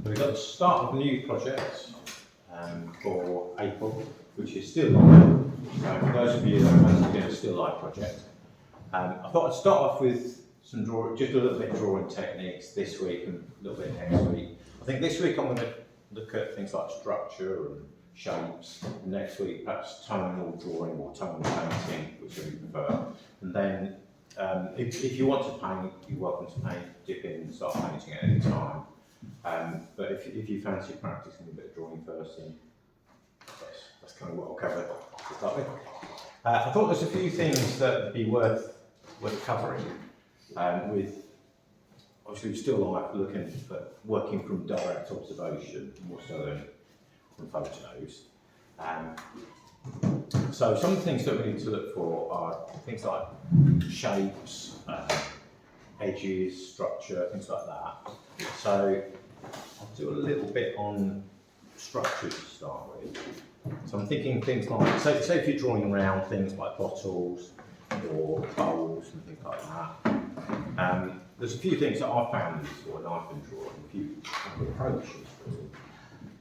We've got the start of a new project for April, which is still live. So for those of you that are fancy doing a still live project, I thought I'd start off with some just a little bit of drawing techniques this week and a little bit next week. I think this week I'm going to look at things like structure and shapes. And next week perhaps tonal drawing or tonal painting, whichever you prefer. And then if you want to paint, you're welcome to paint, dip in and start painting at any time. But if you fancy practicing a bit of drawing first, then that's kind of what I'll cover to start with. I thought there's a few things that would be worth covering. With obviously still like looking at working from direct observation more so than photos. So some of the things that we need to look for are things like shapes, edges, structure, things like that. So I'll do a little bit on structure to start with. So I'm thinking things like, say if you're drawing around things like bottles or bowls and things like that. There's a few things that I've found useful when I've been drawing, a few approaches.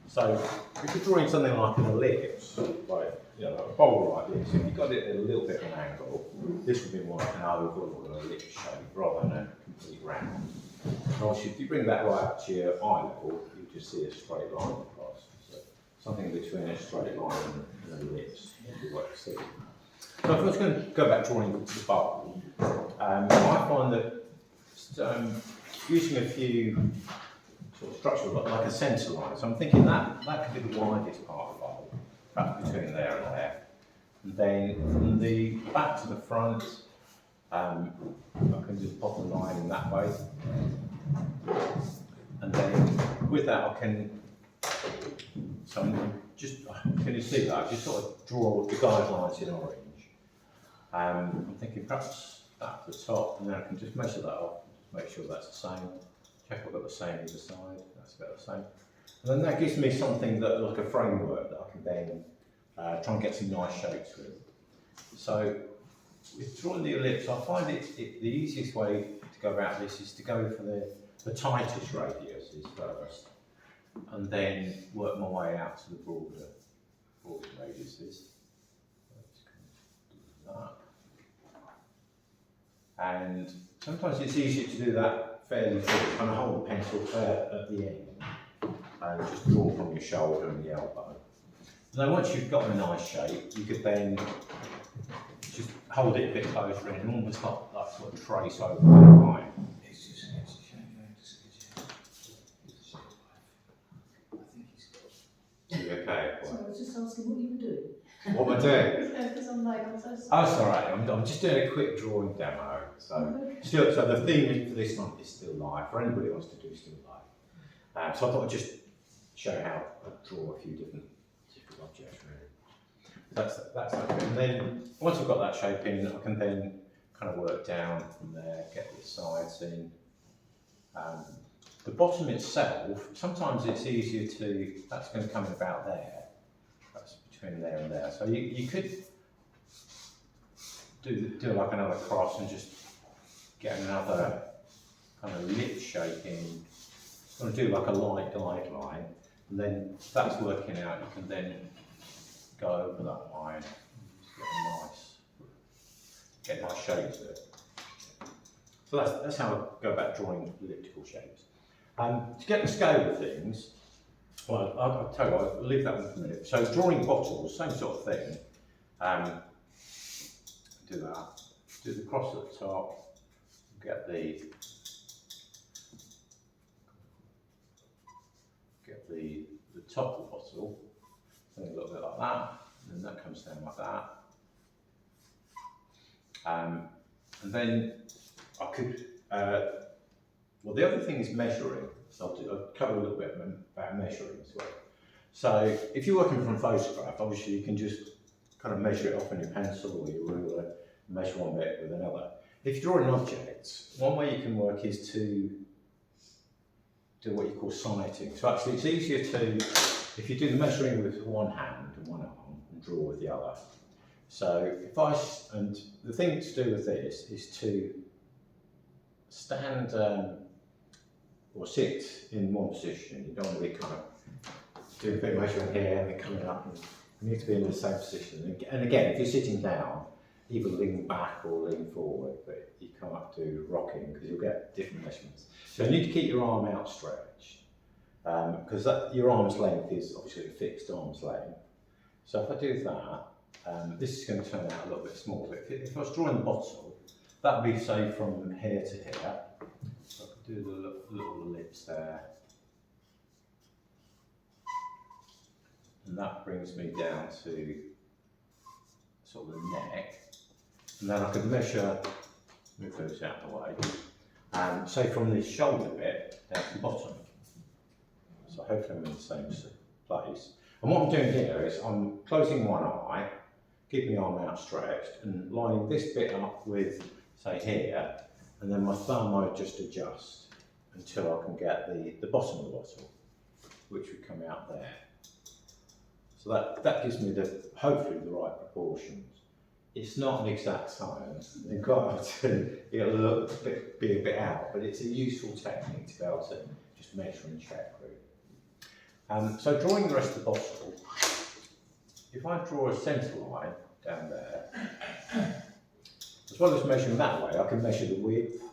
So if you're drawing something like an ellipse, like a bowl like this, if you've got it at a little bit of an angle, this would be more like an oval or an ellipse shape rather than a complete round. And obviously if you bring that right up to your eye level, you just see a straight line across. So something between a straight line and an ellipse would be what you see. So if I was going to go back drawing to the bowl, I find that using a few sort of structural, like a centre line. So I'm thinking that could be the widest part of the bowl, perhaps between there and there. And then from the back to the front, I can just pop a line in that way. And then with that I can, so I'm just, can you see that? I just sort of draw the guidelines in orange. I'm thinking perhaps that at the top, and then I can just measure that off, make sure that's the same. Check I've got the same either side, that's about the same. And then that gives me something that, like a framework that I can then try and get some nice shapes with. So with drawing the ellipse, I find the easiest way to go about this is to go for the tightest radiuses first, and then work my way out to the broader radiuses. And sometimes it's easier to do that fairly quick, kind of hold the pencil fair at the end and just draw from your shoulder and the elbow. And then once you've got a nice shape, you could then just hold it a bit closer in and almost like sort of trace over the line. It's just a shame going to see I think he's got. You okay? So I was just asking what you were doing. What am I doing? Because I'm like, I'm so sorry. Oh, it's alright, I'm just doing a quick drawing demo. So the theme for this month is still live, for anybody who wants to do still live. So I thought I'd just show how I draw a few different objects really. That's okay. And then once I've got that shape in, I can then kind of work down from there, get the sides in. The bottom itself, sometimes it's easier to, that's going to come in about there. That's between there and there. So you could do like another cross and just get another kind of lip shape in. I'm going to do like a light guideline, and then if that's working out, you can then go over that line and just get nice shapes with it. So that's how I go about drawing elliptical shapes. To get the scale of things, well, I'll tell you what, I'll leave that one for a minute. So drawing bottles, same sort of thing. Do that. Do the cross at the top. Get the top of the bottle. Something a little bit like that. And then that comes down like that. And then I could. Well, the other thing is measuring. So I'll cover a little bit about measuring as well. So if you're working from a photograph, obviously you can just kind of measure it off on your pencil or your ruler, measure one bit with another. If you're drawing objects, one way you can work is to do what you call sighting. So actually it's easier to, if you do the measuring with one hand and one arm and draw with the other. So and the thing to do with this is to stand, or or sit in one position. You don't want to be kind of doing a bit of measuring here and then coming up. And you need to be in the same position. And again, if you're sitting down, either lean back or lean forward, but you can't do rocking because you'll get different measurements. So you need to keep your arm outstretched because your arm's length is obviously a fixed arm's length. So if I do that, this is going to turn out a little bit small. But if I was drawing the bottle, that would be, say, from here to here. So I could do the little ellipse there. And that brings me down to sort of the neck. And then I could measure, move those out of the way, say from this shoulder bit down to the bottom. So hopefully I'm in the same place. And what I'm doing here is I'm closing one eye, keeping the arm outstretched, and lining this bit up with, say, here, and then my thumb I just adjust until I can get the bottom of the bottle, which would come out there. So that gives me hopefully the right proportions. It's not an exact science. You've got to it'll be a bit out, but it's a useful technique to be able to just measure and check really. So drawing the rest of the bottle, if I draw a centre line down there, as well as measuring that way, I can measure the width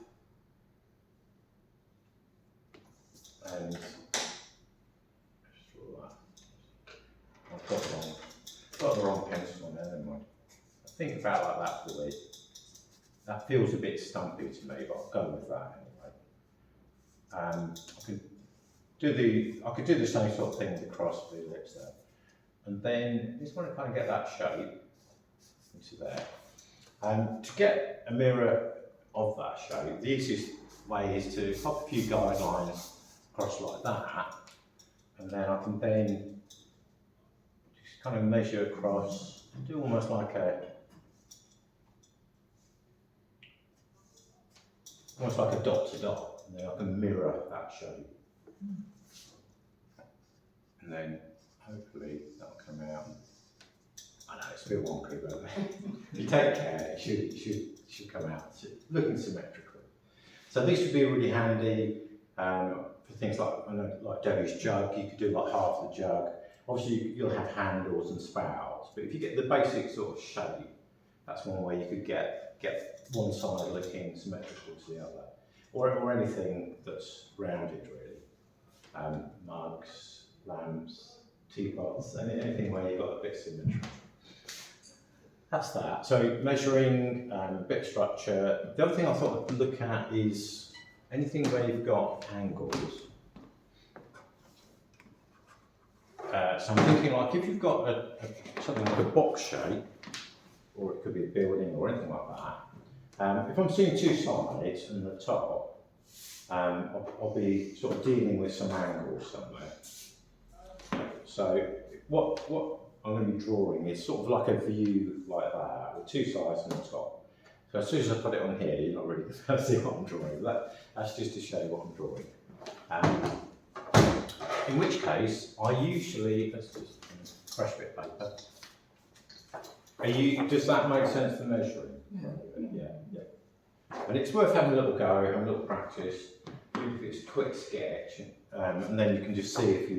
and just draw that. I've got the wrong pencil on there, never mind. Think about like that for me. That feels a bit stumpy to me, but I'll go with that anyway. I could do the same sort of thing with the cross of the ellipse there. And then I just want to kind of get that shape into there. To get a mirror of that shape, the easiest way is to pop a few guidelines across like that, and then I can then just kind of measure across and do almost like a dot to dot, and then I can mirror that shape. And then hopefully that'll come out. I know it's a bit wonky, but if you take care, it should come out looking symmetrical. So this would be really handy for things like, I know, like Debbie's jug. You could do like half the jug. Obviously you'll have handles and spouts, but if you get the basic sort of shape, that's one way you could get one side looking symmetrical to the other, or anything that's rounded really. Mugs, lamps, teapots, anything where you've got a bit of symmetry. That's that. So measuring, a bit of structure. The other thing I thought I'd look at is anything where you've got angles. So I'm thinking like if you've got something like a box shape, or it could be a building or anything like that. If I'm seeing two sides and the top, I'll be sort of dealing with some angles somewhere. So what I'm going to be drawing is sort of like a view like that, with two sides and the top. So as soon as I put it on here, you're not really going to see what I'm drawing. That's just to show you what I'm drawing. In which case, I usually, let's just fresh bit of paper. Does that make sense for measuring? Yeah. And it's worth having a little go, having a little practice, even if it's a quick sketch, and then you can just see if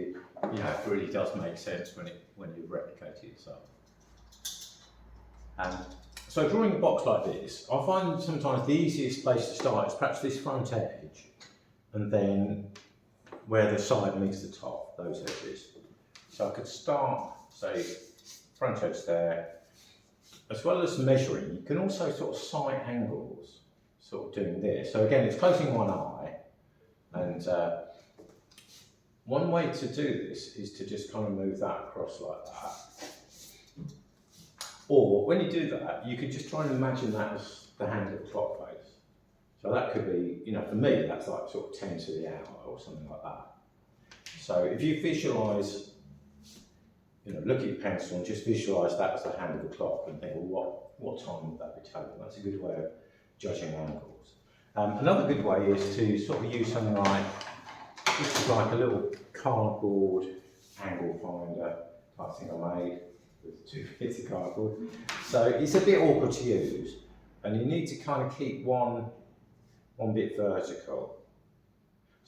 if it really does make sense when you replicate it yourself. So drawing a box like this, I find sometimes the easiest place to start is perhaps this front edge, and then where the side meets the top, those edges. So I could start, say, front edge there. As well as measuring, you can also sort of sight angles, sort of doing this. So again, it's closing one eye, and one way to do this is to just kind of move that across like that. Or when you do that, you could just try and imagine that as the hand of the clock face. So that could be, for me, that's like sort of 10 to the hour or something like that. So if you visualise, look at your pencil and just visualise that as the hand of the clock and think, well, what time would that be telling? That's a good way of judging angles. Another good way is to sort of use something like, this is like a little cardboard angle finder type thing I made with 2 bits of cardboard. So it's a bit awkward to use, and you need to kind of keep one bit vertical.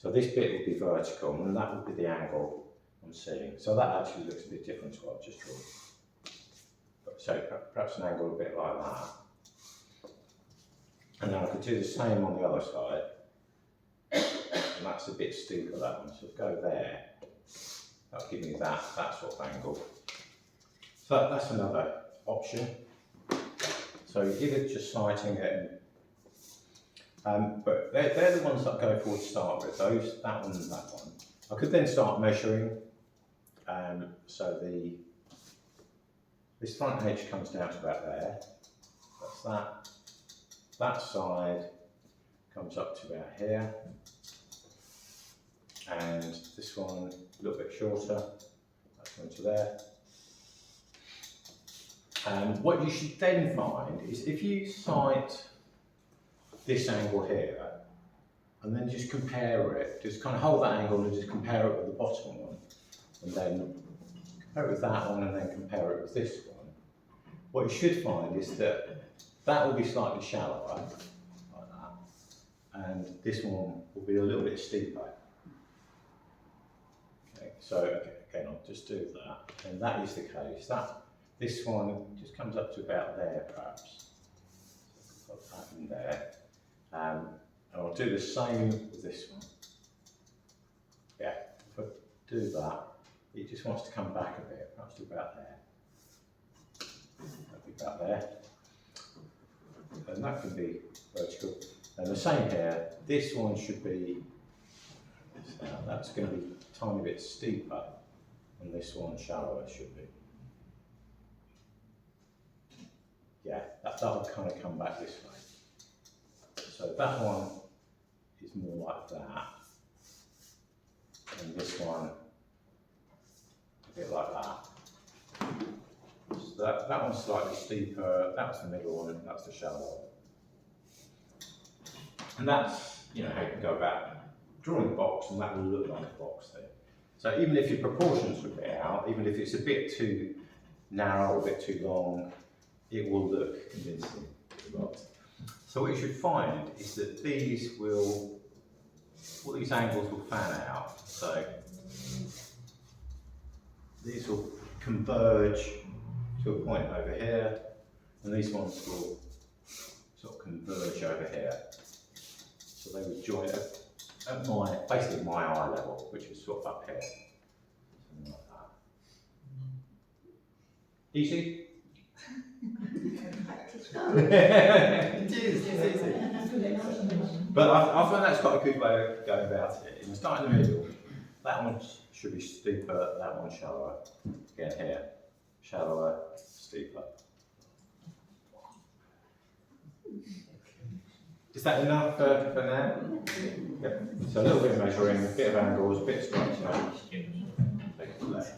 So this bit will be vertical, and that will be the angle I'm seeing. So that actually looks a bit different to what I've just drawn. So perhaps an angle a bit like that. And then I could do the same on the other side. And that's a bit steeper, that one. So go there. That'll give me that sort of angle. So that's another option. So either just sighting it, but they're the ones that I go for to start with. Those, that one and that one. I could then start measuring. So this front edge comes down to about there. That's that. That side comes up to about here. And this one a little bit shorter. That's going to there. What you should then find is if you sight this angle here, and then just compare it, just kind of hold that angle and just compare it with the bottom one, and then compare it with that one, and then compare it with this one. What you should find is that that will be slightly shallower, like that, and this one will be a little bit steeper. Okay, so again, I'll just do that, and that is the case. This one just comes up to about there, perhaps. So put that in there. And I'll do the same with this one. Yeah, if I do that, it just wants to come back a bit, perhaps to about there. That'll be about there. And that can be vertical. And the same here, this one should be, that's going to be a tiny bit steeper, and this one shallower should be. Yeah, that'll kind of come back this way. So that one is more like that, and this one a bit like that. So that one's slightly steeper, that's the middle one, and that's the shallow one. And that's, you know, how you can go about drawing a box, and that will look like a box there. So even if your proportions are a bit out, even if it's a bit too narrow, a bit too long, it will look convincing. So what you should find is that all these angles will fan out. So these will converge to a point over here, and these ones will sort of converge over here. So they would join at basically my eye level, which is sort of up here. Something like that. Easy? It is easy. But I find that's quite a good way of going about it. You start in the middle. That one should be steeper, that one shallower. Again here, shallower, steeper. Is that enough for now? Yep. So a little bit of measuring, a bit of angles, a bit of structure. Take it to there.